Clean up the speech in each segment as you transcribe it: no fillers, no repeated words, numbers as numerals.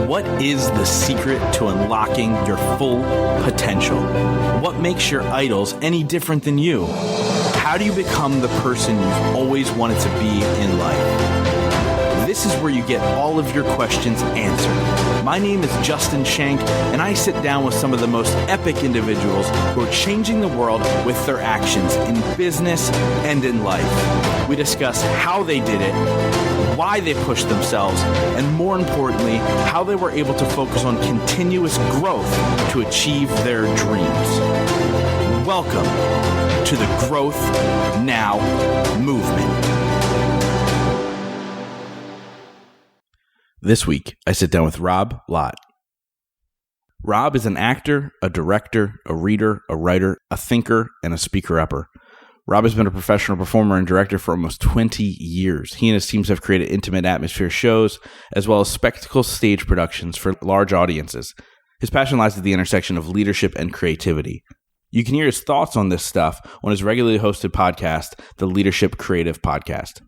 What is the secret to unlocking your full potential? What makes your idols any different than you? How do you become the person you've always wanted to be in life? This is where you get all of your questions answered. My name is Justin Shank, and I sit down with some of the most epic individuals who are changing the world with their actions in business and in life. We discuss how they did it, why they pushed themselves, and more importantly, how they were able to focus on continuous growth to achieve their dreams. Welcome to the Growth Now movement. This week, I sit down with Rob Lott. Rob is an actor, a director, a reader, a writer, a thinker, and a speaker-upper. Rob has been a professional performer and director for almost 20 years. He and his teams have created intimate atmosphere shows, as well as spectacle stage productions for large audiences. His passion lies at the intersection of leadership and creativity. You can hear his thoughts on this stuff on his regularly hosted podcast, the Leadership Creative Podcast.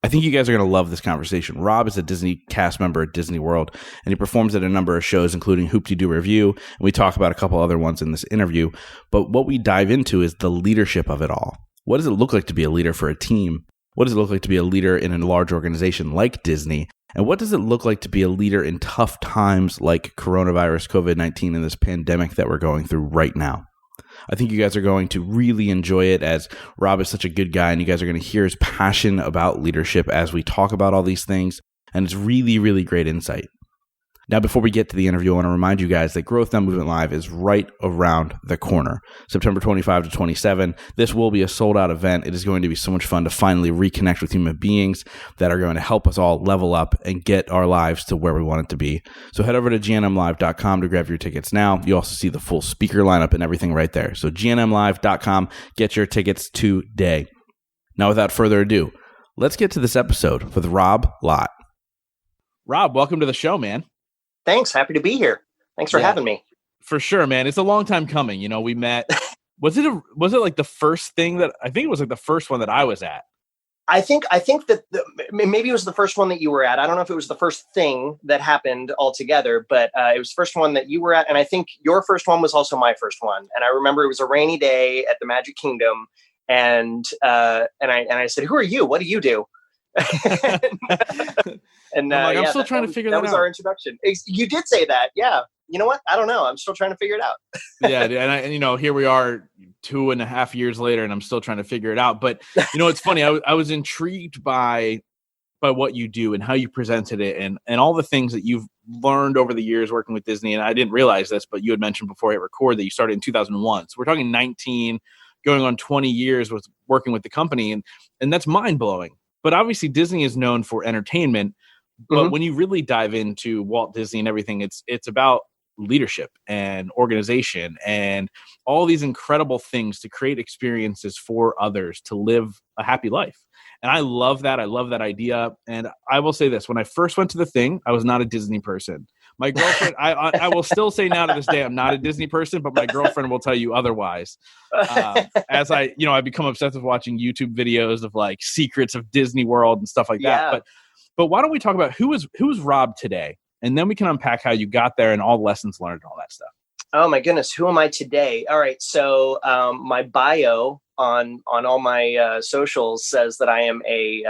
I think you guys are going to love this conversation. Rob is a Disney cast member at Disney World, and he performs at a number of shows, including Hoop-Dee-Doo Review, and we talk about a couple other ones in this interview. But what we dive into is the leadership of it all. What does it look like to be a leader for a team? What does it look like to be a leader in a large organization like Disney? And what does it look like to be a leader in tough times like coronavirus, COVID-19, and this pandemic that we're going through right now? I think you guys are going to really enjoy it, as Rob is such a good guy, and you guys are going to hear his passion about leadership as we talk about all these things. And it's really, really great insight. Now, before we get to the interview, I want to remind you guys that Growth Now Movement Live is right around the corner. September 25 to 27. This will be a sold-out event. It is going to be so much fun to finally reconnect with human beings that are going to help us all level up and get our lives to where we want it to be. So head over to gnmlive.com to grab your tickets now. You also see the full speaker lineup and everything right there. So gnmlive.com, get your tickets today. Now, without further ado, let's get to this episode with Rob Lott. Rob, welcome to the show, man. Thanks. Happy to be here. Thanks for having me. For sure, man. It's a long time coming. You know, we met. Was it like the first thing that I think it was like the first one that I was at? I think that maybe it was the first one that you were at. I don't know if it was the first thing that happened altogether, but it was the first one that you were at. And I think your first one was also my first one. And I remember it was a rainy day at the Magic Kingdom. And I said, "Who are you? What do you do?" I'm still trying to figure that out. That was our introduction. You did say that. Yeah. You know what? I don't know. I'm still trying to figure it out. Yeah. And here we are 2.5 years later, and I'm still trying to figure it out. But, it's funny. I was intrigued by what you do and how you presented it and all the things that you've learned over the years working with Disney. And I didn't realize this, but you had mentioned before I hit record that you started in 2001. So we're talking 19, going on 20 years with working with the company. And that's mind blowing. But obviously Disney is known for entertainment, but when you really dive into Walt Disney and everything, it's about leadership and organization and all these incredible things to create experiences for others to live a happy life. And I love that. I love that idea. And I will say this, when I first went to the thing, I was not a Disney person. My girlfriend, I will still say now to this day, I'm not a Disney person, but my girlfriend will tell you otherwise. As I become obsessed with watching YouTube videos of like secrets of Disney World and stuff like that. But why don't we talk about who is Rob today? And then we can unpack how you got there and all the lessons learned and all that stuff. Oh my goodness. Who am I today? All right. So my bio on all my socials says that I am an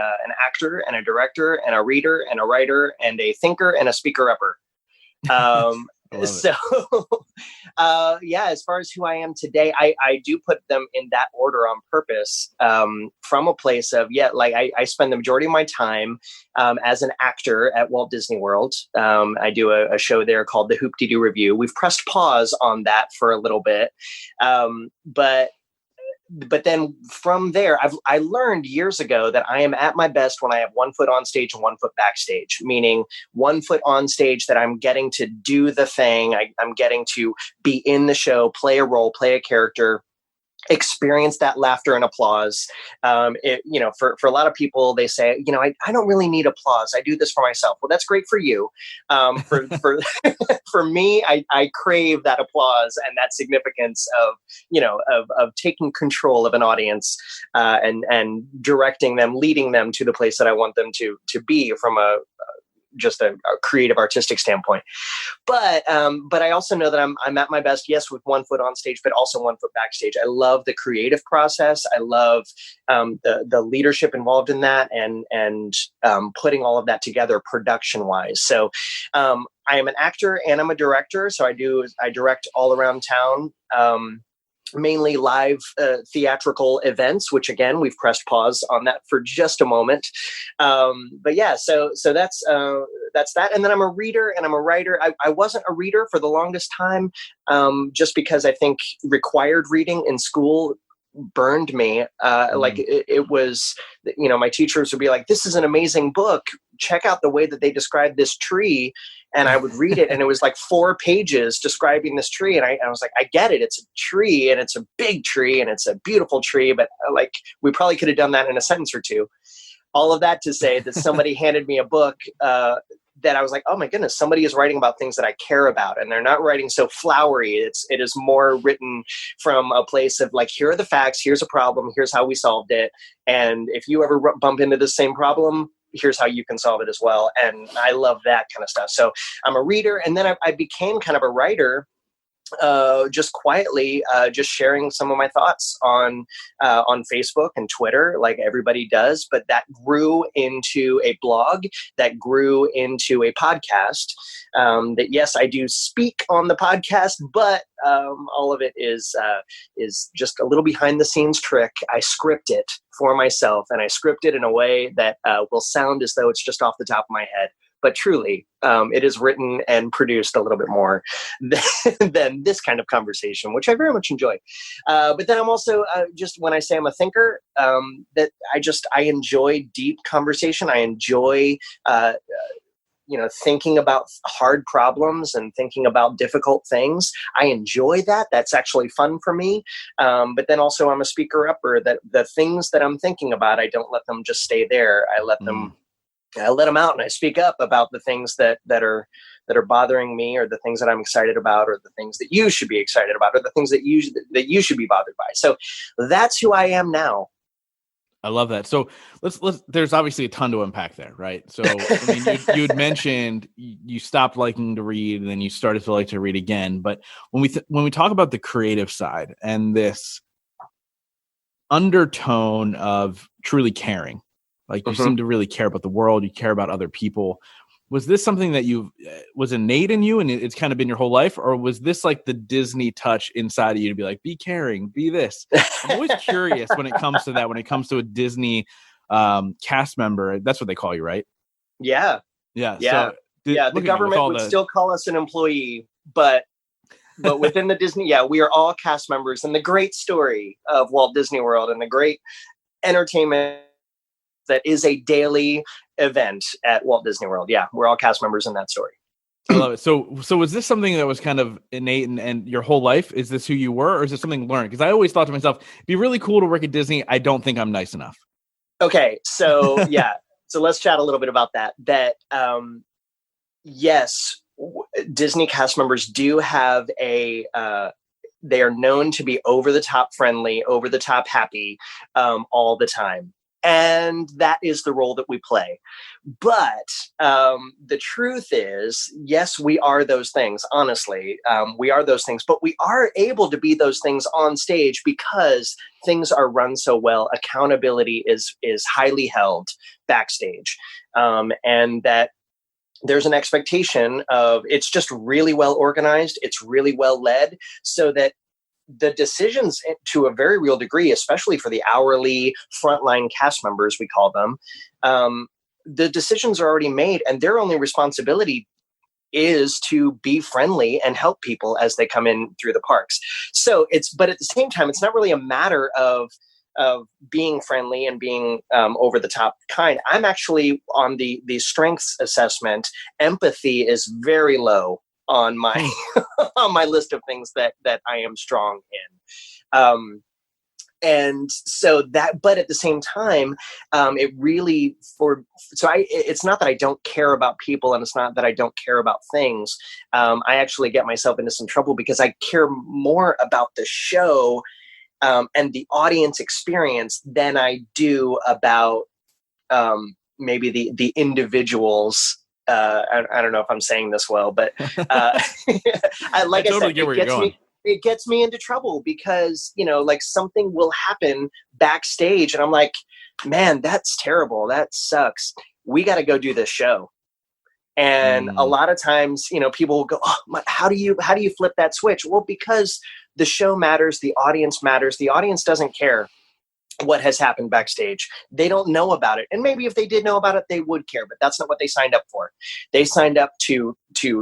actor and a director and a reader and a writer and a thinker and a speaker-upper. As far as who I am today, I do put them in that order on purpose, from a place of, I spend the majority of my time, as an actor at Walt Disney World. I do a show there called the Hoop-Dee-Doo Review. We've pressed pause on that for a little bit. But then from there, I learned years ago that I am at my best when I have 1 foot on stage and 1 foot backstage, meaning 1 foot on stage that I'm getting to do the thing. I'm getting to be in the show, play a role, play a character, experience that laughter and applause. For a lot of people, they say, I don't really need applause. I do this for myself. Well, that's great for you. For me, I crave that applause and that significance of taking control of an audience, and directing them, leading them to the place that I want them to be from a just a creative artistic standpoint. But I also know that I'm at my best, yes, with one foot on stage, but also one foot backstage. I love the creative process. I love the leadership involved in that, and putting all of that together production wise. So I am an actor and I'm a director. So I direct all around town. Mainly live theatrical events, which again, we've pressed pause on that for just a moment. But yeah, so that's that. And then I'm a reader and I'm a writer. I wasn't a reader for the longest time, just because I think required reading in school burned me. Like it was, my teachers would be like, "This is an amazing book. Check out the way that they describe this tree." And I would read it, and it was like 4 pages describing this tree. And I was like, I get it. It's a tree, and it's a big tree, and it's a beautiful tree. But like, we probably could have done that in a sentence or two. All of that to say that somebody handed me a book that I was like, oh my goodness, somebody is writing about things that I care about. And they're not writing so flowery. It is more written from a place of like, here are the facts, here's a problem, here's how we solved it. And if you ever bump into the same problem, here's how you can solve it as well. And I love that kind of stuff. So I'm a reader, and then I became kind of a writer, just quietly, just sharing some of my thoughts on Facebook and Twitter, like everybody does. But that grew into a blog, that grew into a podcast. That yes, I do speak on the podcast, but all of it is just a little behind the scenes trick. I script it for myself, and I script it in a way that will sound as though it's just off the top of my head. But truly, it is written and produced a little bit more than this kind of conversation, which I very much enjoy. But then I'm also, just when I say I'm a thinker, that I enjoy deep conversation. I enjoy, thinking about hard problems and thinking about difficult things. I enjoy that. That's actually fun for me. But then also I'm a speaker-upper, that the things that I'm thinking about, I don't let them just stay there. I let them out, and I speak up about the things that are bothering me, or the things that I'm excited about, or the things that you should be excited about, or the things that you should be bothered by. So that's who I am now. I love that. So let's there's obviously a ton to unpack there, right? So I mean, you had mentioned you stopped liking to read, and then you started to like to read again. But when we talk about the creative side and this undertone of truly caring, like you seem to really care about the world, you care about other people. Was this something that was innate in you and it's kind of been your whole life? Or was this like the Disney touch inside of you to be like, be caring, be this? I'm always curious when it comes to that, when it comes to a Disney cast member. That's what they call you, right? Yeah. Yeah. Yeah. So the government would still call us an employee, but within the Disney, we are all cast members in the great story of Walt Disney World and the great entertainment that is a daily event at Walt Disney World. Yeah, we're all cast members in that story. I love it. So was this something that was kind of innate and your whole life? Is this who you were, or is this something learned? Because I always thought to myself, it'd be really cool to work at Disney. I don't think I'm nice enough. Okay, so yeah. So let's chat a little bit about that. Yes, Disney cast members do have they are known to be over the top friendly, over the top happy, all the time. And that is the role that we play. But the truth is, yes, we are those things. Honestly, we are those things. But we are able to be those things on stage because things are run so well. Accountability is highly held backstage, and that there's an expectation of it's just really well organized. It's really well led, so that the decisions, to a very real degree, especially for the hourly frontline cast members, we call them, the decisions are already made, and their only responsibility is to be friendly and help people as they come in through the parks. But at the same time, it's not really a matter of being friendly and being over the top kind. I'm actually on the strengths assessment. Empathy is very low on my on my list of things that I am strong in. And so that, but at the same time, it really it's not that I don't care about people, and it's not that I don't care about things. I actually get myself into some trouble because I care more about the show and the audience experience than I do about maybe the individuals I don't know if I'm saying this well, but like I totally said, get where you're going. It gets me into trouble because, like something will happen backstage and I'm like, man, that's terrible. That sucks. We got to go do this show. And a lot of times, people will go, oh, how do you flip that switch? Well, because the show matters. The audience matters. The audience doesn't care what has happened backstage. They don't know about it. And maybe if they did know about it, they would care, but that's not what they signed up for. They signed up to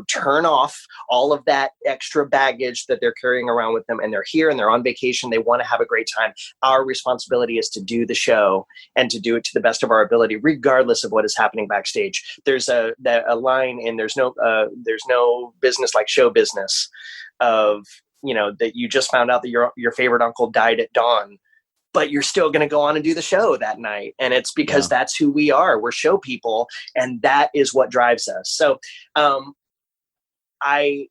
turn off all of that extra baggage that they're carrying around with them. And they're here and they're on vacation. They want to have a great time. Our responsibility is to do the show and to do it to the best of our ability, regardless of what is happening backstage. There's a line in there's no business like show business of, that you just found out that your favorite uncle died at dawn, but you're still going to go on and do the show that night. And it's because that's who we are. We're show people. And that is what drives us. So, my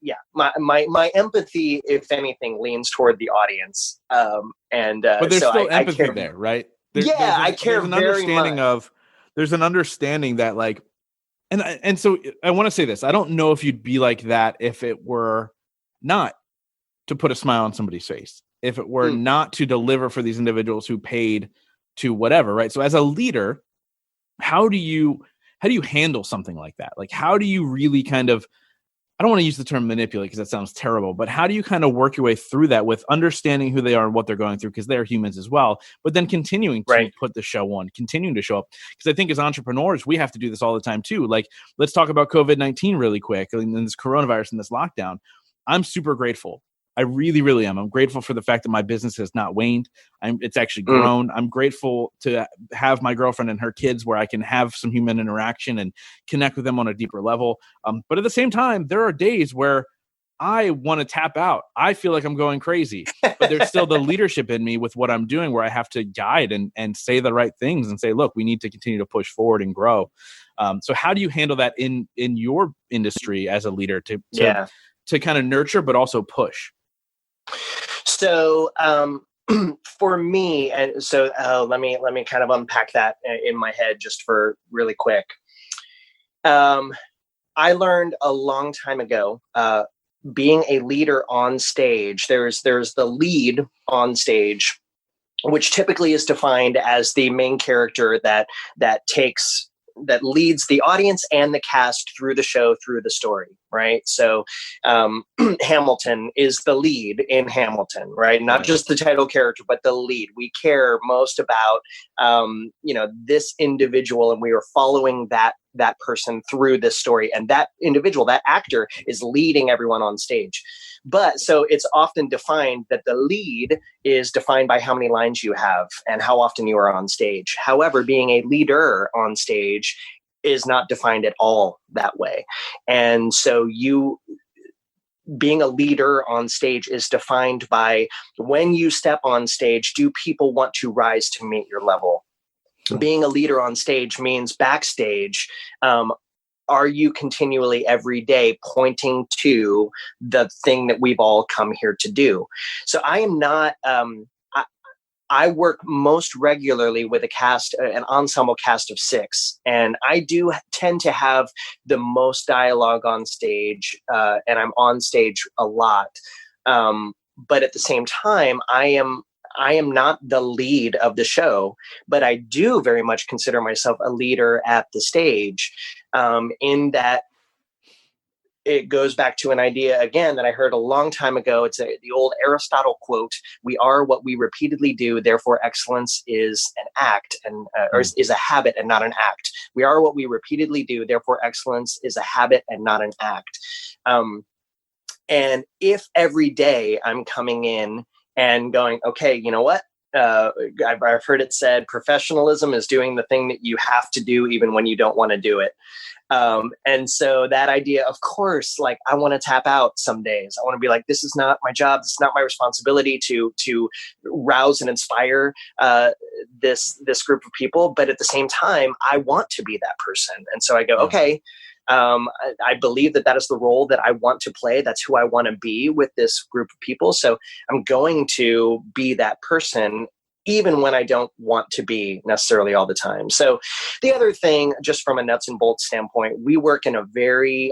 empathy, if anything, leans toward the audience. But there's still empathy there, right? I care very much. There's an understanding that like, and so I want to say this. I don't know if you'd be like that if it were not to put a smile on somebody's face. If it were not to deliver for these individuals who paid to whatever, right? So as a leader, how do you handle something like that? Like, how do you really kind of, I don't want to use the term manipulate because that sounds terrible, but how do you kind of work your way through that with understanding who they are and what they're going through, because they're humans as well, but then continuing to put the show on, continuing to show up? Because I think as entrepreneurs, we have to do this all the time too. Like, let's talk about COVID-19 really quick and this coronavirus and this lockdown. I'm super grateful. I really, really am. I'm grateful for the fact that my business has not waned. It's actually grown. I'm grateful to have my girlfriend and her kids where I can have some human interaction and connect with them on a deeper level. But at the same time, there are days where I want to tap out. I feel like I'm going crazy, but there's still the leadership in me with what I'm doing where I have to guide and say the right things and say, look, we need to continue to push forward and grow. So how do you handle that in your industry as a leader to kind of nurture, but also push? So, for me, and so let me kind of unpack that in my head just for really quick. I learned a long time ago, being a leader on stage, there's the lead on stage, which typically is defined as the main character that leads the audience and the cast through the show, through the story, right? So Hamilton is the lead in Hamilton, right? Not just the title character, but the lead. We care most about, this individual, and we are following that person through this story. And that individual, that actor, is leading everyone on stage. But so it's often defined that the lead is defined by how many lines you have and how often you are on stage. However, being a leader on stage is not defined at all that way. And so being a leader on stage is defined by when you step on stage, do people want to rise to meet your level? Being a leader on stage means backstage, are you continually every day pointing to the thing that we've all come here to do? So I am not, I work most regularly with an ensemble cast of 6. And I do tend to have the most dialogue on stage, and I'm on stage a lot. But at the same time, I am not the lead of the show, but I do very much consider myself a leader at the stage, in that it goes back to an idea, again, that I heard a long time ago. It's the old Aristotle quote: "We are what we repeatedly do, therefore excellence is an act or is a habit and not an act. We are what we repeatedly do, therefore excellence is a habit and not an act." And if every day I'm coming in and going, okay, you know what? I've heard it said, professionalism is doing the thing that you have to do even when you don't want to do it. And so that idea, of course, like I want to tap out some days. I want to be like, this is not my job. This is not my responsibility to rouse and inspire this group of people. But at the same time, I want to be that person. And so I go, okay, I believe that is the role that I want to play. That's who I want to be with this group of people. So I'm going to be that person even when I don't want to be necessarily all the time. So the other thing, just from a nuts and bolts standpoint, I work in a very,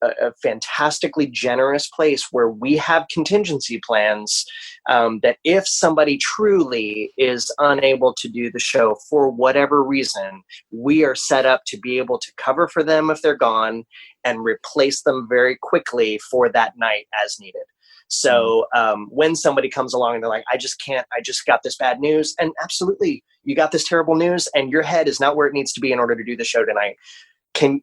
a fantastically generous place where we have contingency plans that if somebody truly is unable to do the show for whatever reason, we are set up to be able to cover for them if they're gone and replace them very quickly for that night as needed. So when somebody comes along and they're like, I just got this bad news, and absolutely, you got this terrible news and your head is not where it needs to be in order to do the show tonight. Can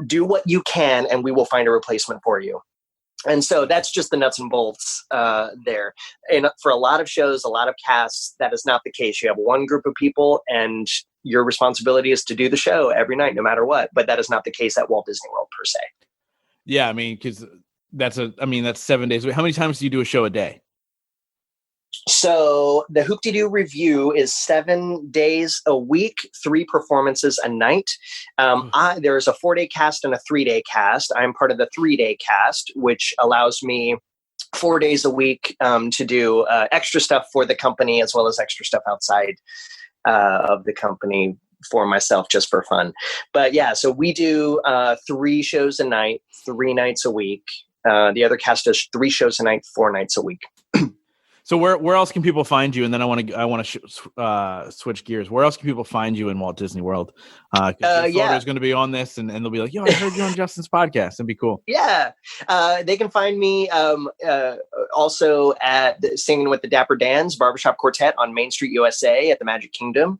do what you can, and we will find a replacement for you. And so that's just the nuts and bolts there. And for a lot of shows, a lot of casts, that is not the case. You have one group of people, and your responsibility is to do the show every night, no matter what. But that is not the case at Walt Disney World per se. Yeah, I mean, because that's 7 days. How many times do you do a show a day? So the Hoop-de-Doo Review is 7 days a week, 3 performances a night. There's a 4-day cast and a 3-day cast. I'm part of the 3-day cast, which allows me 4 days a week to do extra stuff for the company, as well as extra stuff outside of the company for myself, just for fun. But yeah, so we do 3 shows a night, 3 nights a week. The other cast does 3 shows a night, 4 nights a week. So where else can people find you? And then I want to switch gears. Where else can people find you in Walt Disney World? Because your photo's going to be on this, and they'll be like, "Yo, I heard you on Justin's podcast." That'd be cool. Yeah, they can find me also at Singing with the Dapper Dans Barbershop Quartet on Main Street, USA, at the Magic Kingdom.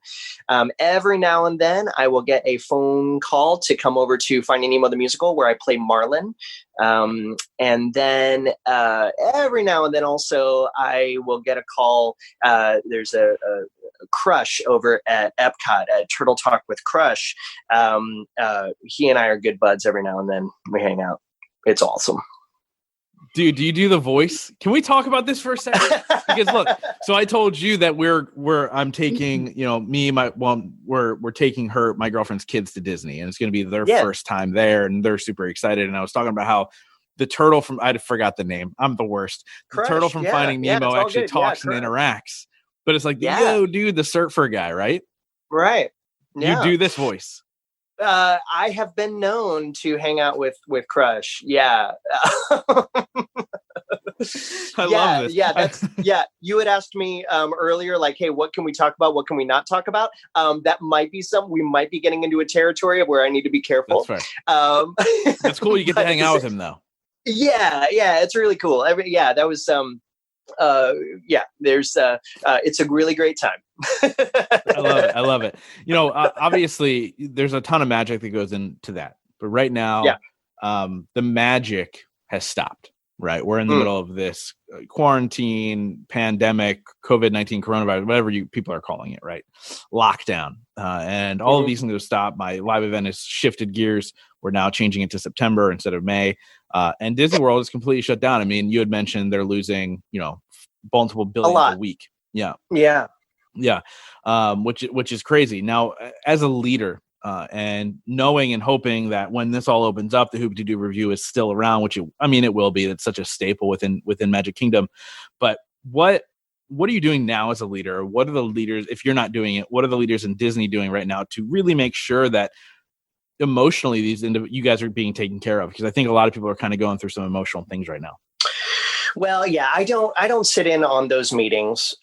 Every now and then, I will get a phone call to come over to Finding Nemo the Musical, where I play Marlin. And then every now and then also I will get a call. There's a Crush over at Epcot at Turtle Talk with Crush. He and I are good buds. Every now and then we hang out. It's awesome. Dude, do you do the voice? Can we talk about this for a second? Because look, so I told you that I'm taking, we're taking my girlfriend's kids to Disney, and it's going to be their first time there, and they're super excited. And I was talking about how the turtle from, I forgot the name. I'm the worst. Crush, the turtle from Finding Nemo actually talks and interacts, but it's like, yo, dude, the surfer guy, right? Right. Yeah. You do this voice. I have been known to hang out with Crush. Yeah. I love this. Yeah, you had asked me earlier, like, hey, what can we talk about? What can we not talk about? That might be we might be getting into a territory of where I need to be careful. That's fair. That's cool. You get to hang out with him though. Yeah, it's really cool. That was it's a really great time. I love it. Obviously there's a ton of magic that goes into that, but right now, the magic has stopped, right? We're in the middle of this quarantine, pandemic, COVID-19, coronavirus, whatever people are calling it, right? Lockdown. And all of these things have stopped. My live event has shifted gears. We're now changing it to September instead of May. And Disney World is completely shut down. I mean, you had mentioned they're losing, multiple billions a week. Yeah. Which is crazy. Now, as a leader, and knowing and hoping that when this all opens up, the Hoop-de-Doo Review is still around, it will be. It's such a staple within Magic Kingdom. But what are you doing now as a leader? What are the leaders, if you're not doing it, what are the leaders in Disney doing right now to really make sure that emotionally you guys are being taken care of? Because I think a lot of people are kind of going through some emotional things right now. Well, yeah, I don't sit in on those meetings.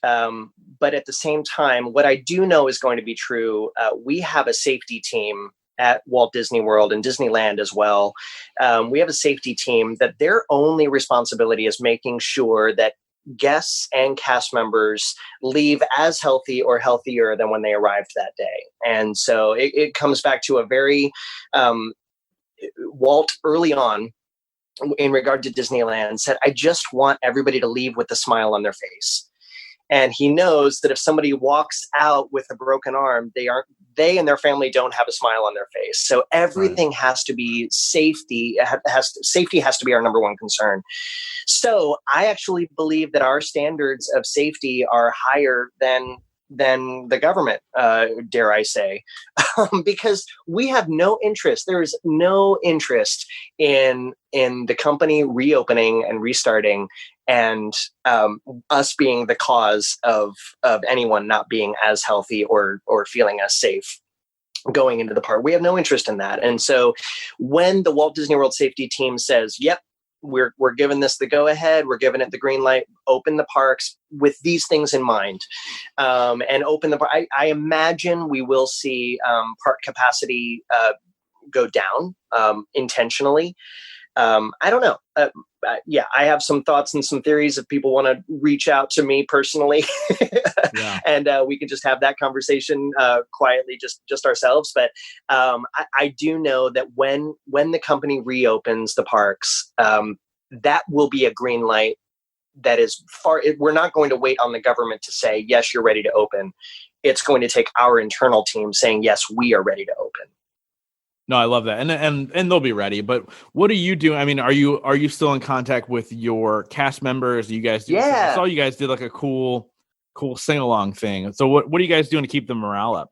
But at the same time, what I do know is going to be true. We have a safety team at Walt Disney World and Disneyland as well. We have a safety team that their only responsibility is making sure that guests and cast members leave as healthy or healthier than when they arrived that day. And so it comes back to a very Walt early on in regard to Disneyland said, I just want everybody to leave with a smile on their face. And he knows that if somebody walks out with a broken arm, they and their family don't have a smile on their face. So everything has to be safety. Safety has to be our number one concern. So I actually believe that our standards of safety are higher than the government, dare I say, because we have no interest. There is no interest in the company reopening and restarting and us being the cause of anyone not being as healthy or feeling as safe going into the park. We have no interest in that. And so when the Walt Disney World safety team says, yep, we're giving this the go ahead, we're giving it the green light, open the parks with these things in mind, and open the park. I imagine we will see park capacity go down intentionally. I don't know. Yeah, I have some thoughts and some theories if people want to reach out to me personally. Yeah. And we can just have that conversation quietly, just ourselves. But I do know that when the company reopens the parks, that will be a green light. That is we're not going to wait on the government to say, yes, you're ready to open. It's going to take our internal team saying, yes, we are ready to open. No, I love that. And they'll be ready. But what are you doing? I mean, are you still in contact with your cast members? You guys do? Yeah. I saw you guys did like a cool sing-along thing. So what are you guys doing to keep the morale up?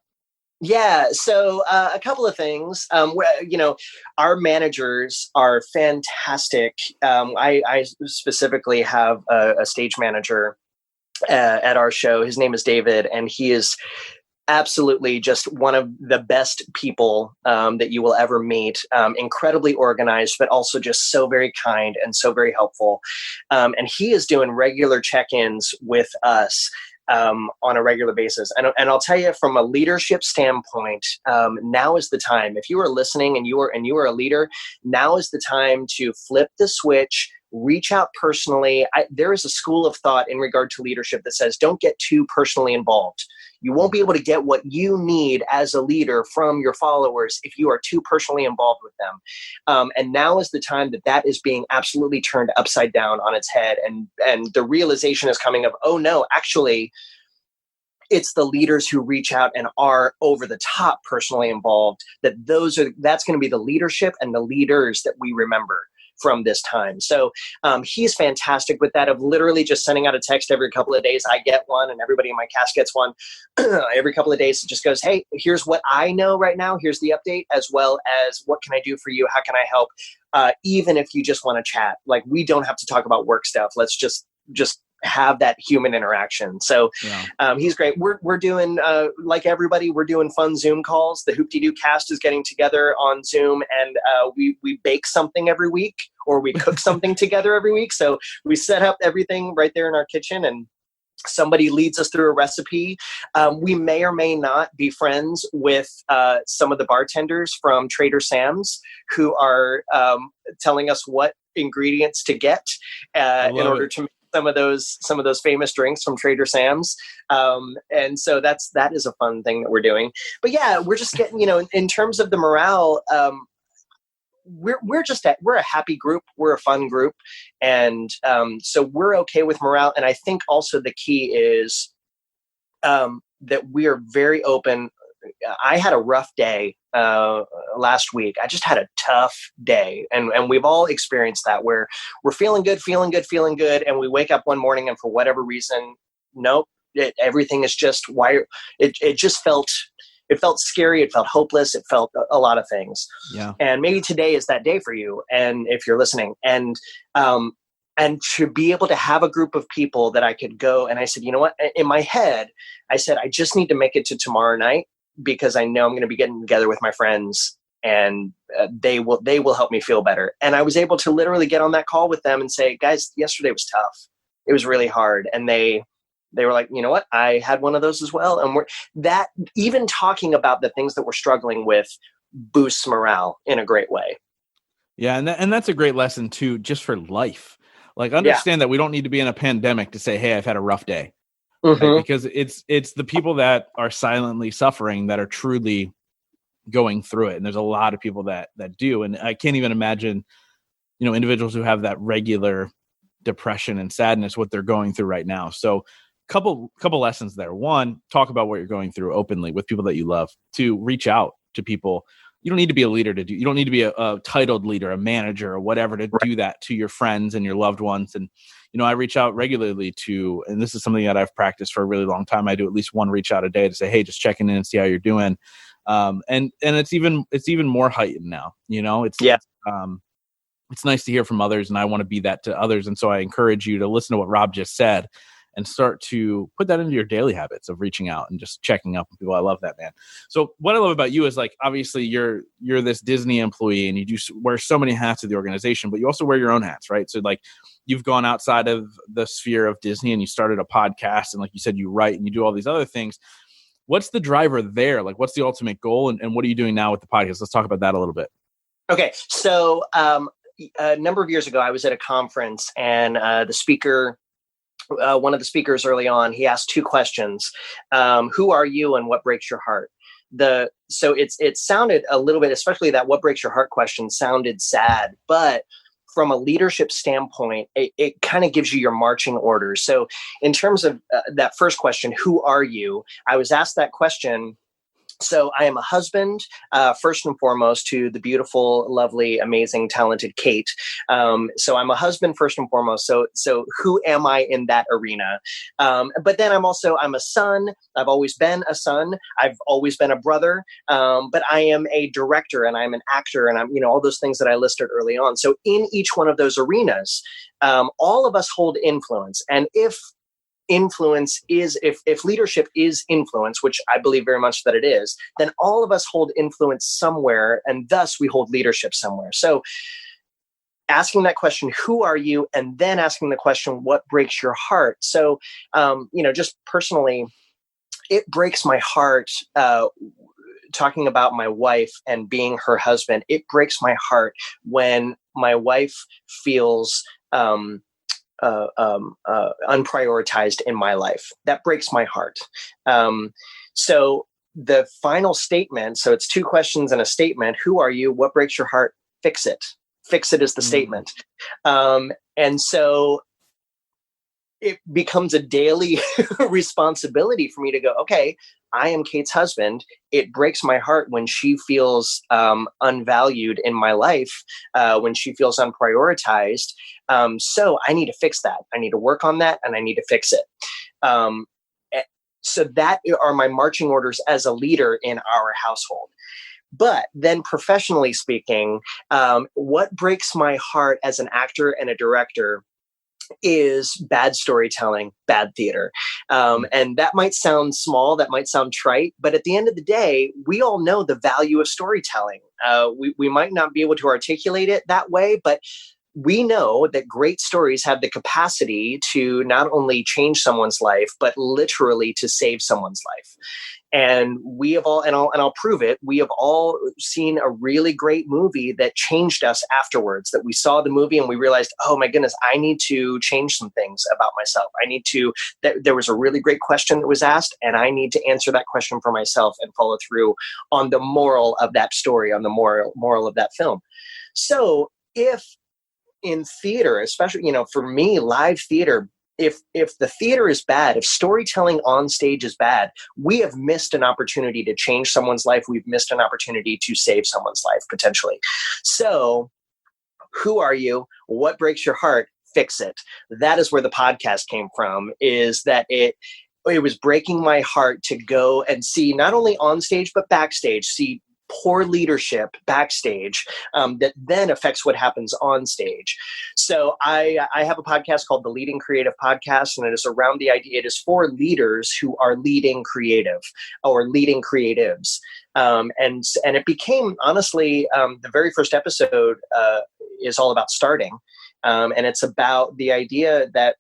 Yeah, so a couple of things. Our managers are fantastic. I specifically have a stage manager at our show. His name is David, and he is absolutely just one of the best people that you will ever meet. Incredibly organized, but also just so very kind and so very helpful. And he is doing regular check-ins with us on a regular basis. And I'll tell you, from a leadership standpoint, now is the time. If you are listening and you are a leader, now is the time to flip the switch, reach out personally. There is a school of thought in regard to leadership that says, don't get too personally involved. You won't be able to get what you need as a leader from your followers if you are too personally involved with them. And now is the time that is being absolutely turned upside down on its head. And the realization is coming of, oh no, actually, it's the leaders who reach out and are over the top personally involved, that's going to be the leadership and the leaders that we remember from this time. So he's fantastic with that, of literally just sending out a text every couple of days. I get one, and everybody in my cast gets one. Every couple of days, it just goes, hey, here's what I know right now. Here's the update, as well as what can I do for you? How can I help? Even if you just want to chat, like, we don't have to talk about work stuff. Let's just have that human interaction. So he's great. We're doing, like everybody, we're doing fun Zoom calls. The Hoop-Dee-Doo cast is getting together on Zoom, and we bake something every week, or we cook something together every week. So we set up everything right there in our kitchen, and somebody leads us through a recipe. We may or may not be friends with some of the bartenders from Trader Sam's who are telling us what ingredients to get in order to make some of those famous drinks from Trader Sam's. And so that is a fun thing that we're doing. But yeah, we're just getting, in terms of the morale, we're a happy group. We're a fun group. And so we're okay with morale. And I think also the key is that we are very open. I had a rough day last week. I just had a tough day. And we've all experienced that, where we're feeling good. And we wake up one morning, and for whatever reason, nope, everything is just wired. It just felt scary. It felt hopeless. It felt a lot of things. Yeah. And maybe today is that day for you. And if you're listening, and to be able to have a group of people that I could go, and I said, you know what, in my head, I said, I just need to make it to tomorrow night, because I know I'm going to be getting together with my friends, and they will help me feel better. And I was able to literally get on that call with them and say, guys, yesterday was tough. It was really hard. And they were like, you know what, I had one of those as well. And even talking about the things that we're struggling with boosts morale in a great way. Yeah. And that's a great lesson too, just for life. Like, understand that we don't need to be in a pandemic to say, hey, I've had a rough day. Mm-hmm. Right? Because it's the people that are silently suffering that are truly going through it. And there's a lot of people that do. And I can't even imagine, individuals who have that regular depression and sadness, what they're going through right now. So couple lessons there. One, talk about what you're going through openly with people that you love. Two, reach out to people. You don't need to be a leader you don't need to be a titled leader, a manager, or whatever to do that to your friends and your loved ones. And, I reach out regularly to, and this is something that I've practiced for a really long time. I do at least one reach out a day to say, hey, just checking in and see how you're doing. And it's even more heightened now, it's nice to hear from others, and I want to be that to others. And so I encourage you to listen to what Rob just said and start to put that into your daily habits of reaching out and just checking up with people. I love that, man. So what I love about you is, like, obviously you're this Disney employee and you do wear so many hats of the organization, but you also wear your own hats, right? So like you've gone outside of the sphere of Disney and you started a podcast, and like you said, you write and you do all these other things. What's the driver there? Like, what's the ultimate goal, and what are you doing now with the podcast? Let's talk about that a little bit. Okay. So a number of years ago, I was at a conference, and the speaker, one of the speakers early on, he asked two questions. Who are you and what breaks your heart? So it sounded a little bit, especially that what breaks your heart question sounded sad, but from a leadership standpoint, it kind of gives you your marching orders. So in terms of that first question, who are you? I was asked that question. So I am a husband, first and foremost, to the beautiful, lovely, amazing, talented Kate. So I'm a husband first and foremost. So who am I in that arena? But then I'm a son. I've always been a son. I've always been a brother. But I am a director, and I'm an actor, and I'm, all those things that I listed early on. So in each one of those arenas, all of us hold influence. And if leadership is influence, which I believe very much that it is, then all of us hold influence somewhere, and thus we hold leadership somewhere. So asking that question, who are you? And then asking the question, what breaks your heart? So, just personally, it breaks my heart, talking about my wife and being her husband. It breaks my heart when my wife feels, unprioritized in my life. That breaks my heart. So the final statement, so it's two questions and a statement. Who are you? What breaks your heart? Fix it. Fix it is the statement. And so it becomes a daily responsibility for me to go, okay, I am Kate's husband. It breaks my heart when she feels unvalued in my life, when she feels unprioritized. So I need to fix that. I need to work on that, and I need to fix it. So that are my marching orders as a leader in our household. But then professionally speaking, what breaks my heart as an actor and a director is bad storytelling, bad theater. And that might sound small, that might sound trite, but at the end of the day, we all know the value of storytelling. We might not be able to articulate it that way, but we know that great stories have the capacity to not only change someone's life, but literally to save someone's life. And we have all, and I'll prove it, we have all seen a really great movie that changed us afterwards, that we saw the movie and we realized, oh my goodness, I need to change some things about myself. There was a really great question that was asked, and I need to answer that question for myself and follow through on the moral of that story, on the moral of that film. So if in theater, especially, for me, live theater, if the theater is bad, if storytelling on stage is bad, we have missed an opportunity to change someone's life. We've missed an opportunity to save someone's life, potentially. So who are you? What breaks your heart? Fix it. That is where the podcast came from, is that it was breaking my heart to go and see, not only on stage, but backstage, see poor leadership backstage that then affects what happens on stage. So I have a podcast called The Leading Creative Podcast, and it is around the idea, it is for leaders who are leading creative or leading creatives. And it became, honestly, the very first episode is all about starting. And it's about the idea that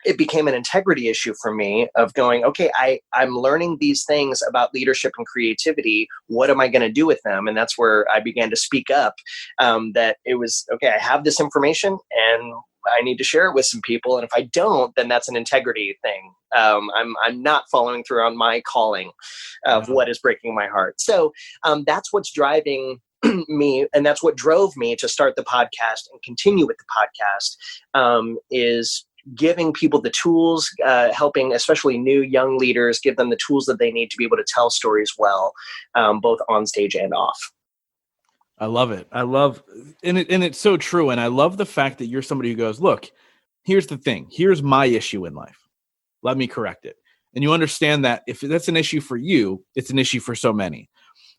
it became an integrity issue for me of going, okay, I'm learning these things about leadership and creativity. What am I going to do with them? And that's where I began to speak up, that it was, okay, I have this information and I need to share it with some people. And if I don't, then that's an integrity thing. I'm not following through on my calling of what is breaking my heart. So that's what's driving me, and that's what drove me to start the podcast and continue with the podcast, is giving people the tools, helping especially new young leaders, give them the tools that they need to be able to tell stories well, both on stage and off. I love it. And it's so true. And I love the fact that you're somebody who goes, look, here's the thing. Here's my issue in life. Let me correct it. And you understand that if that's an issue for you, it's an issue for so many.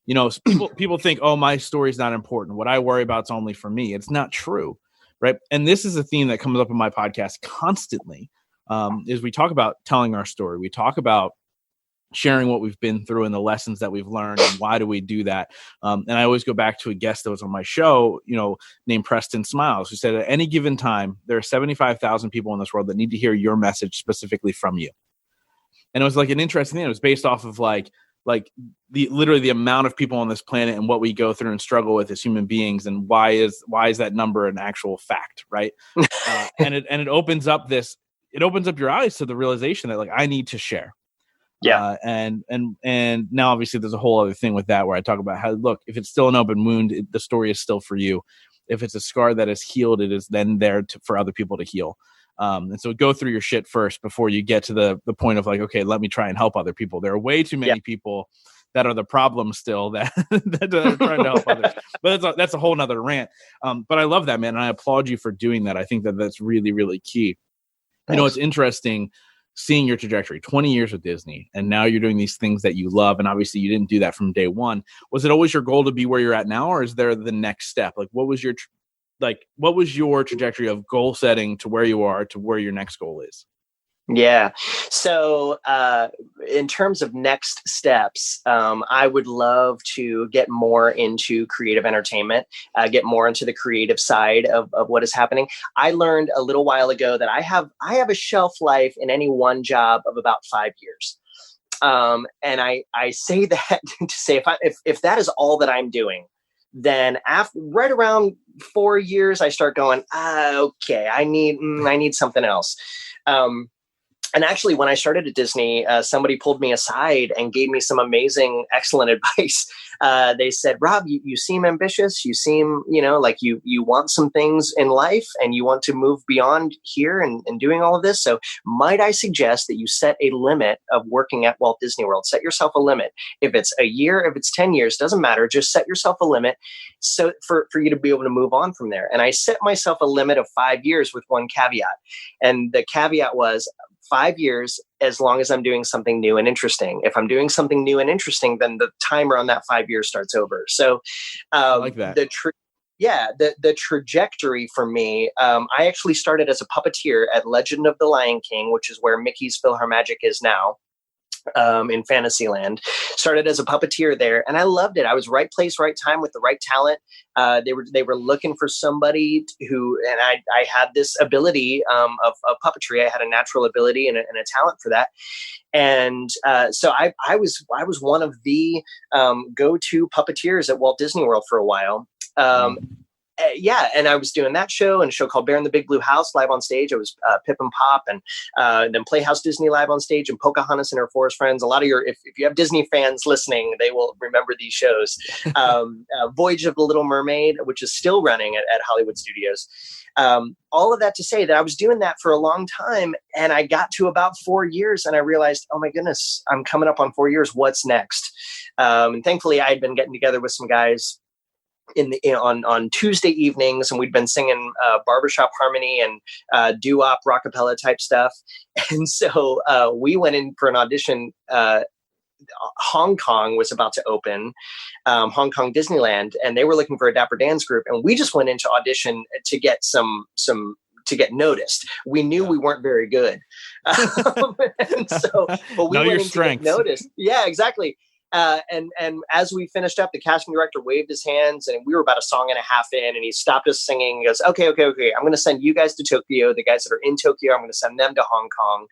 People think, oh, my story's not important. What I worry about is only for me. It's not true, right? And this is a theme that comes up in my podcast constantly. Is we talk about telling our story. We talk about sharing what we've been through and the lessons that we've learned and why do we do that. And I always go back to a guest that was on my show, named Preston Smiles, who said at any given time, there are 75,000 people in this world that need to hear your message specifically from you. And it was like an interesting thing. It was based off of like literally the amount of people on this planet and what we go through and struggle with as human beings. And why is that number an actual fact? Right. And it opens up your eyes to the realization that like, I need to share. Yeah. And now obviously there's a whole other thing with that where I talk about how, look, if it's still an open wound, the story is still for you. If it's a scar that is healed, it is then there for other people to heal. And so go through your shit first before you get to the point of like, okay, let me try and help other people. There are way too many people that are the problem still that are trying to help others. But that's a whole nother rant. But I love that, man. And I applaud you for doing that. I think that that's really, really key. Thanks. It's interesting seeing your trajectory, 20 years with Disney, and now you're doing these things that you love. And obviously you didn't do that from day one. Was it always your goal to be where you're at now? Or is there the next step? Like what was your trajectory of goal setting to where you are to where your next goal is? Yeah. So in terms of next steps, I would love to get more into creative entertainment, get more into the creative side of what is happening. I learned a little while ago that I have a shelf life in any one job of about 5 years. And I say that to say if that is all that I'm doing, then right around 4 years, I start going, okay, I need something else. And actually, when I started at Disney, somebody pulled me aside and gave me some amazing, excellent advice. They said, Rob, you seem ambitious. You seem, like you want some things in life and you want to move beyond here and doing all of this. So might I suggest that you set a limit of working at Walt Disney World? Set yourself a limit. If it's a year, if it's 10 years, doesn't matter. Just set yourself a limit so for you to be able to move on from there. And I set myself a limit of 5 years with one caveat. And the caveat was 5 years, as long as I'm doing something new and interesting. If I'm doing something new and interesting, then the timer on that 5 years starts over. So I like that. The trajectory for me, I actually started as a puppeteer at Legend of the Lion King, which is where Mickey's PhilharMagic is now. In Fantasyland, started as a puppeteer there, and I loved it. I was right place, right time with the right talent. They were looking for somebody who, and I had this ability of puppetry. I had a natural ability and a talent for that. And so I was one of the go-to puppeteers at Walt Disney World for a while. And I was doing that show and a show called Bear in the Big Blue House live on stage. I was Pip and Pop, and then Playhouse Disney live on stage, and Pocahontas and her Forest Friends. A lot of if you have Disney fans listening, they will remember these shows. Voyage of the Little Mermaid, which is still running at Hollywood Studios. All of that to say that I was doing that for a long time, and I got to about 4 years, and I realized, oh my goodness, I'm coming up on 4 years. What's next? And thankfully, I had been getting together with some guys on Tuesday evenings, and we'd been singing barbershop harmony and doo-wop rockapella type stuff. And so we went in for an audition. Hong Kong was about to open, Hong Kong Disneyland, and they were looking for a Dapper Dan's group, and we just went into audition to get to get noticed. We knew we weren't very good, and so but we went in to get noticed. Yeah, exactly. And as we finished up, the casting director waved his hands, and we were about a song and a half in, and he stopped us singing. He goes, okay. I'm going to send you guys to Tokyo. The guys that are in Tokyo, I'm going to send them to Hong Kong.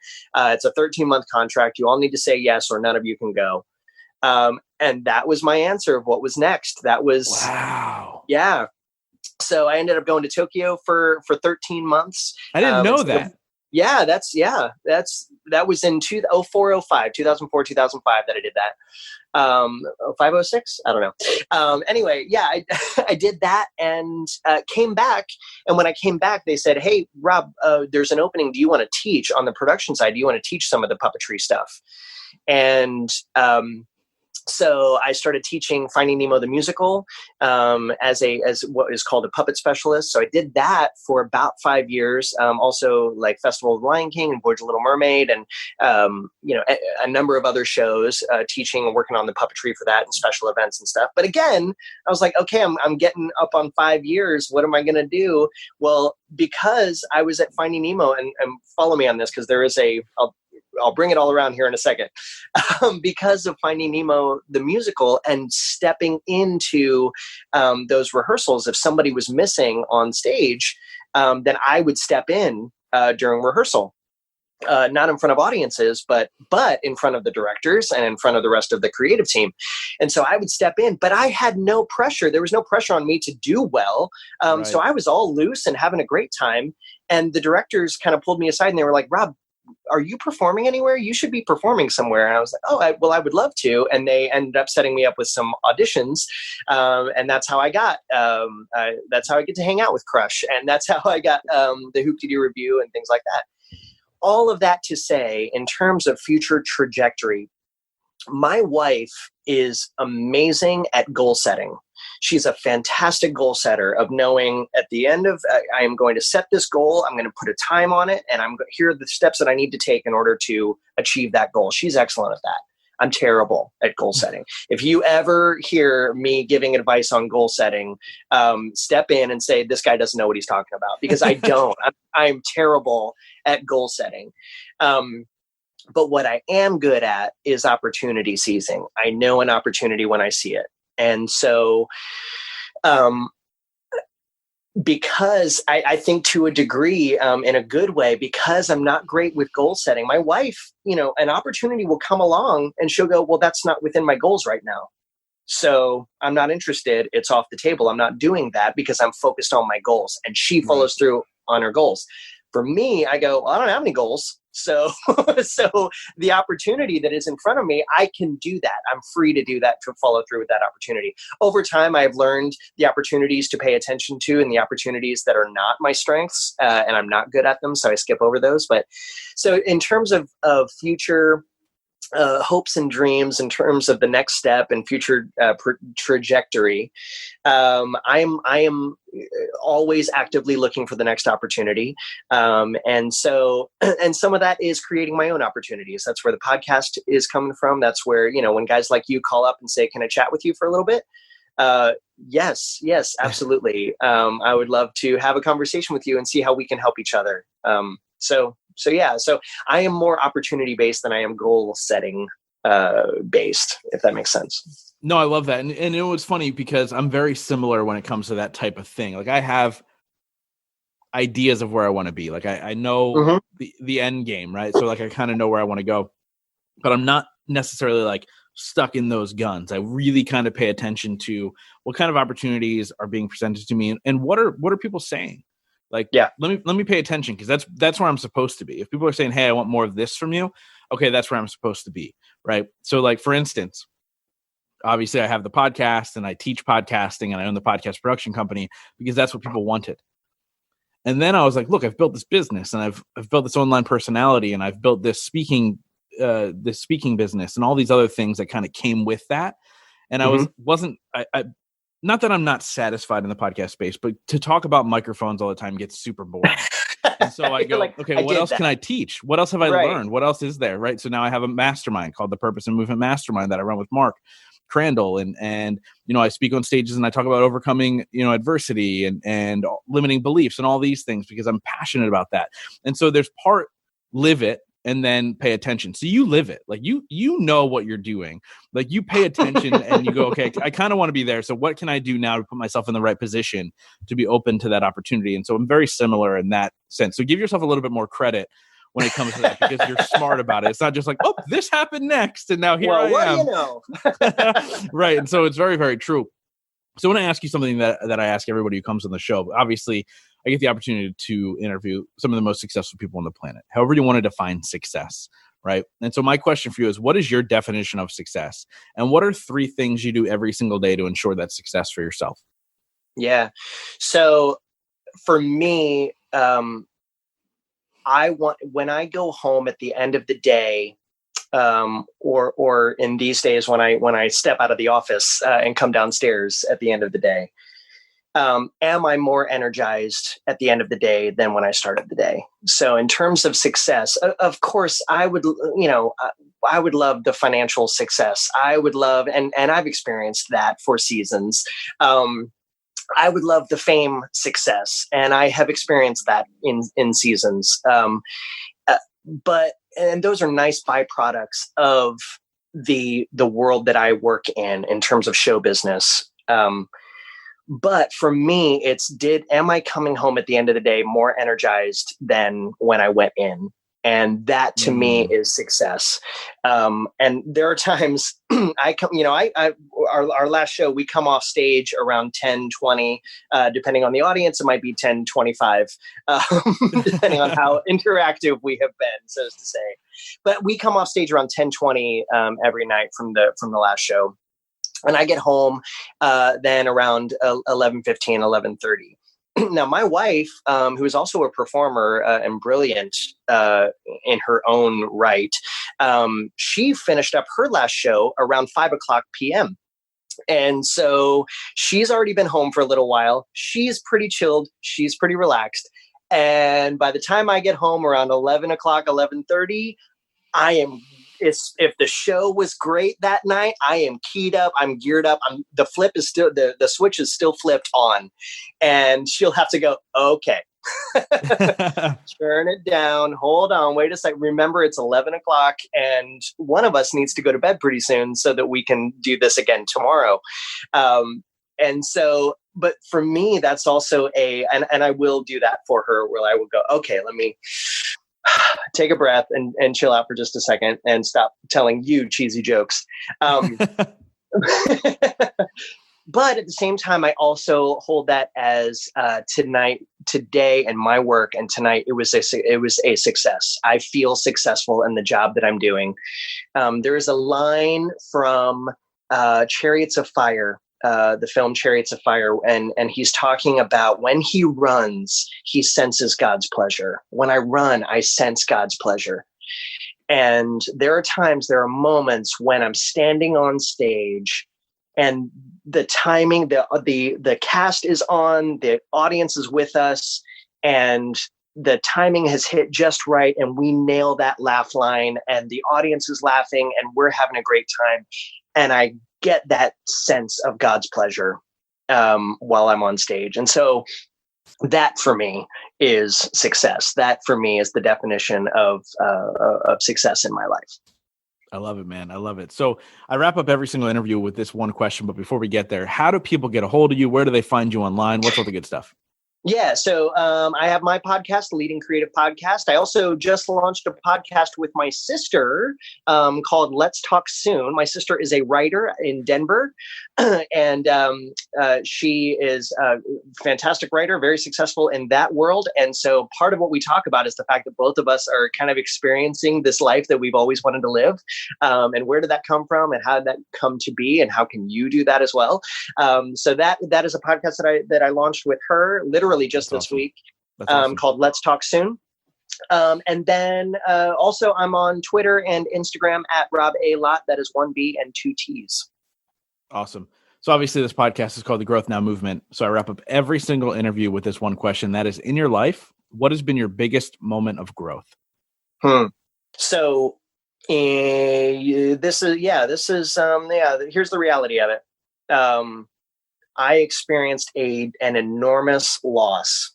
It's a 13-month contract. You all need to say yes, or none of you can go. And that was my answer of what was next. That was, wow. Yeah. So I ended up going to Tokyo for 13 months. I didn't know that. Yeah, that was in 2004, 2005 that I did that. 506, I don't know. Anyway, yeah, I did that and came back. And when I came back, they said, hey, Rob, there's an opening. Do you want to teach on the production side? Do you want to teach some of the puppetry stuff? And So I started teaching Finding Nemo the musical as what is called a puppet specialist. So I did that for about 5 years. Also, like Festival of the Lion King and Voyage of the Little Mermaid, and a number of other shows, teaching and working on the puppetry for that and special events and stuff. But again, I was like, okay, I'm getting up on 5 years. What am I going to do? Well, because I was at Finding Nemo, and follow me on this because there is I'll bring it all around here in a second. Because of Finding Nemo, the musical, and stepping into those rehearsals, if somebody was missing on stage, then I would step in during rehearsal. Not in front of audiences, but in front of the directors and in front of the rest of the creative team. And so I would step in, but I had no pressure. There was no pressure on me to do well. Right. So I was all loose and having a great time. And the directors kind of pulled me aside and they were like, Rob, are you performing anywhere? You should be performing somewhere. And I was like, I would love to. And they ended up setting me up with some auditions. And that's how I got, that's how I get to hang out with Crush. And that's how I got the Hoop-Dee-Doo review and things like that. All of that to say, in terms of future trajectory, my wife is amazing at goal setting. She's a fantastic goal setter of knowing at the end of, I am going to set this goal. I'm going to put a time on it. And here are the steps that I need to take in order to achieve that goal. She's excellent at that. I'm terrible at goal setting. If you ever hear me giving advice on goal setting, step in and say, this guy doesn't know what he's talking about, because I don't. I'm terrible at goal setting. But what I am good at is opportunity seizing. I know an opportunity when I see it. And so, because I think to a degree, in a good way, because I'm not great with goal setting, my wife, an opportunity will come along and she'll go, well, that's not within my goals right now. So I'm not interested. It's off the table. I'm not doing that because I'm focused on my goals. And she follows through on her goals. For me, I go, well, I don't have any goals. So the opportunity that is in front of me, I can do that. I'm free to do that, to follow through with that opportunity. Over time, I've learned the opportunities to pay attention to and the opportunities that are not my strengths, and I'm not good at them, so I skip over those. But so in terms of future hopes and dreams, in terms of the next step and future trajectory, I am always actively looking for the next opportunity. And some of that is creating my own opportunities. That's where the podcast is coming from. That's where, when guys like you call up and say, can I chat with you for a little bit? Yes, absolutely. I would love to have a conversation with you and see how we can help each other. So I am more opportunity based than I am goal setting based, if that makes sense. No, I love that. And it was funny because I'm very similar when it comes to that type of thing. Like, I have ideas of where I want to be. Like, I know the end game, right? So like, I kind of know where I want to go, but I'm not necessarily like stuck in those guns. I really kind of pay attention to what kind of opportunities are being presented to me and what are people saying? Like, let me pay attention, because that's where I'm supposed to be. If people are saying, hey, I want more of this from you, okay, that's where I'm supposed to be, right? So like, for instance, obviously I have the podcast and I teach podcasting and I own the podcast production company because that's what people wanted. And then I was like, look, I've built this business and I've built this online personality and I've built this speaking business and all these other things that kind of came with that. And I wasn't not that I'm not satisfied in the podcast space, but to talk about microphones all the time gets super boring. And so I go, like, okay, what else can I teach? What else have I learned? What else is there? Right. So now I have a mastermind called the Purpose and Movement Mastermind that I run with Mark Crandall. And I speak on stages and I talk about overcoming, adversity and limiting beliefs and all these things because I'm passionate about that. And so there's part live it and then pay attention. So you live it. Like you know what you're doing. Like you pay attention and you go, okay, I kind of want to be there. So what can I do now to put myself in the right position to be open to that opportunity? And so I'm very similar in that sense. So give yourself a little bit more credit when it comes to that, because you're smart about it. It's not just like, oh, this happened next, and now here I am. Right. And so it's very, very true. So I want to ask you something that I ask everybody who comes on the show. Obviously, I get the opportunity to interview some of the most successful people on the planet, however you want to define success, right? And so my question for you is, what is your definition of success? And what are 3 things you do every single day to ensure that success for yourself? Yeah. So for me, when I go home at the end of the day, or in these days when I step out of the office and come downstairs at the end of the day. Am I more energized at the end of the day than when I started the day? So in terms of success, of course, I would love the financial success. I would love, and I've experienced that for seasons. I would love the fame success, and I have experienced that in seasons. And those are nice byproducts of the world that I work in terms of show business. But for me, am I coming home at the end of the day more energized than when I went in? And that to me is success. And there are times our last show, we come off stage around 10:20, depending on the audience, it might be 10:25, depending on how interactive we have been, so as to say. But we come off stage around 10:20 every night from the last show. And I get home then around 11:15, 11:30. Now, my wife, who is also a performer and brilliant in her own right, she finished up her last show around 5:00 p.m. And so she's already been home for a little while. She's pretty chilled. She's pretty relaxed. And by the time I get home around 11:00, 11:30, if the show was great that night, I am keyed up, I'm geared up, the switch is still flipped on, and she'll have to go, okay, turn it down, hold on, wait a second. Remember, it's 11:00 and one of us needs to go to bed pretty soon so that we can do this again tomorrow. And so, but for me, that's also and I will do that for her, where I will go, okay, let me take a breath and chill out for just a second and stop telling you cheesy jokes. But at the same time, I also hold that as today, and my work, and tonight it was a success. I feel successful in the job that I'm doing. There is a line from Chariots of Fire, the film Chariots of Fire, and he's talking about when he runs, he senses God's pleasure. When I run, I sense God's pleasure. And there are moments when I'm standing on stage and the timing, the cast is on, the audience is with us, and the timing has hit just right, and we nail that laugh line, and the audience is laughing, and we're having a great time. And I get that sense of God's pleasure while I'm on stage. And so that for me is success. That for me is the definition of success in my life. I love it, man. I love it. So I wrap up every single interview with this one question, but before we get there, how do people get a hold of you? Where do they find you online? What's all the good stuff? Yeah, so I have my podcast, the Leading Creative Podcast. I also just launched a podcast with my sister called Let's Talk Soon. My sister is a writer in Denver, and she is a fantastic writer, very successful in that world. And so part of what we talk about is the fact that both of us are kind of experiencing this life that we've always wanted to live. And where did that come from, and how did that come to be, and how can you do that as well? So that is a podcast that I launched with her literally just this week, called Let's Talk Soon. And then also I'm on Twitter and Instagram at Rob A. Lott. That is 1 B and 2 T's. Awesome. So obviously this podcast is called the Growth Now Movement. So I wrap up every single interview with this one question. That is, in your life, what has been your biggest moment of growth? So here's the reality of it. I experienced an enormous loss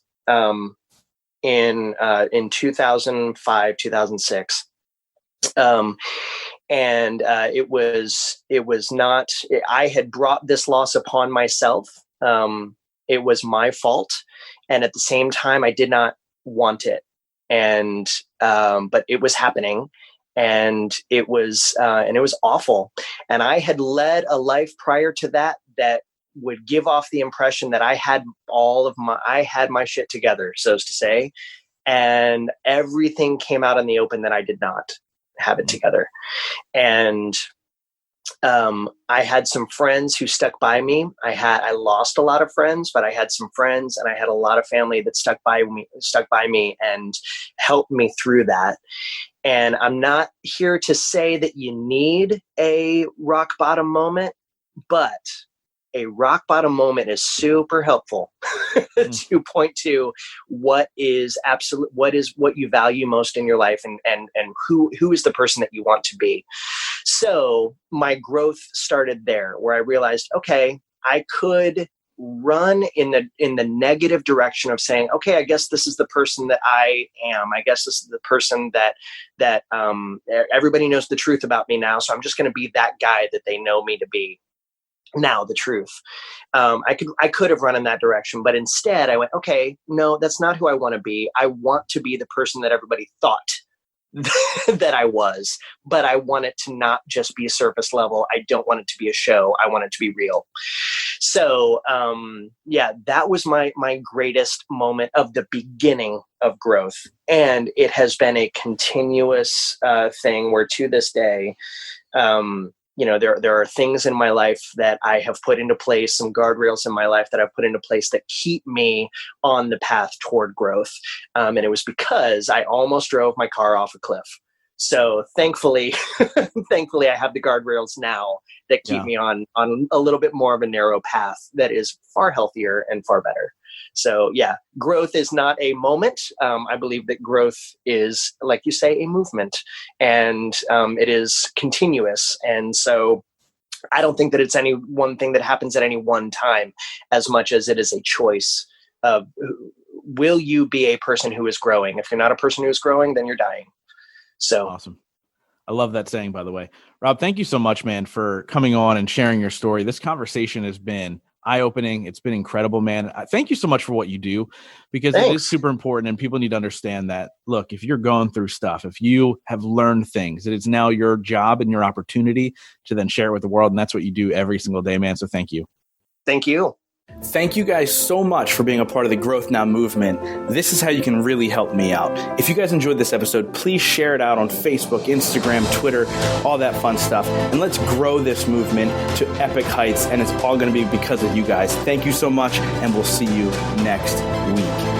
in 2005, 2006. And it was not, I had brought this loss upon myself. It was my fault. And at the same time, I did not want it. And, but it was happening, and it was awful. And I had led a life prior to that would give off the impression that I had my shit together, so as to say. And everything came out in the open that I did not have it together. And I had some friends who stuck by me. I lost a lot of friends, but I had some friends, and I had a lot of family that stuck by me and helped me through that. And I'm not here to say that you need a rock bottom moment, but a rock bottom moment is super helpful to point to what is what you value most in your life, and who is the person that you want to be. So my growth started there, where I realized, okay, I could run in the negative direction of saying, okay, I guess this is the person that I am. I guess this is the person that everybody knows the truth about me now. So I'm just going to be that guy that they know me to be. Now the truth. I could have run in that direction, but instead I went, okay, no, that's not who I want to be. I want to be the person that everybody thought that I was, but I want it to not just be surface level. I don't want it to be a show. I want it to be real. So, that was my greatest moment of the beginning of growth. And it has been a continuous thing where to this day, there are things in my life that I have put into place, some guardrails in my life that I've put into place that keep me on the path toward growth. And it was because I almost drove my car off a cliff. So thankfully, I have the guardrails now that keep me on a little bit more of a narrow path that is far healthier and far better. So growth is not a moment. I believe that growth is, like you say, a movement, and it is continuous. And so I don't think that it's any one thing that happens at any one time, as much as it is a choice of, will you be a person who is growing? If you're not a person who is growing, then you're dying. So awesome. I love that saying, by the way. Rob, thank you so much, man, for coming on and sharing your story. This conversation has been eye-opening. It's been incredible, man. Thank you so much for what you do, because It is super important, and people need to understand that, look, if you're going through stuff, if you have learned things, that it's now your job and your opportunity to then share it with the world. And that's what you do every single day, man. So thank you. Thank you. Thank you guys so much for being a part of the Growth Now movement. This is how you can really help me out. If you guys enjoyed this episode, please share it out on Facebook, Instagram, Twitter, all that fun stuff. And let's grow this movement to epic heights. And it's all going to be because of you guys. Thank you so much, and we'll see you next week.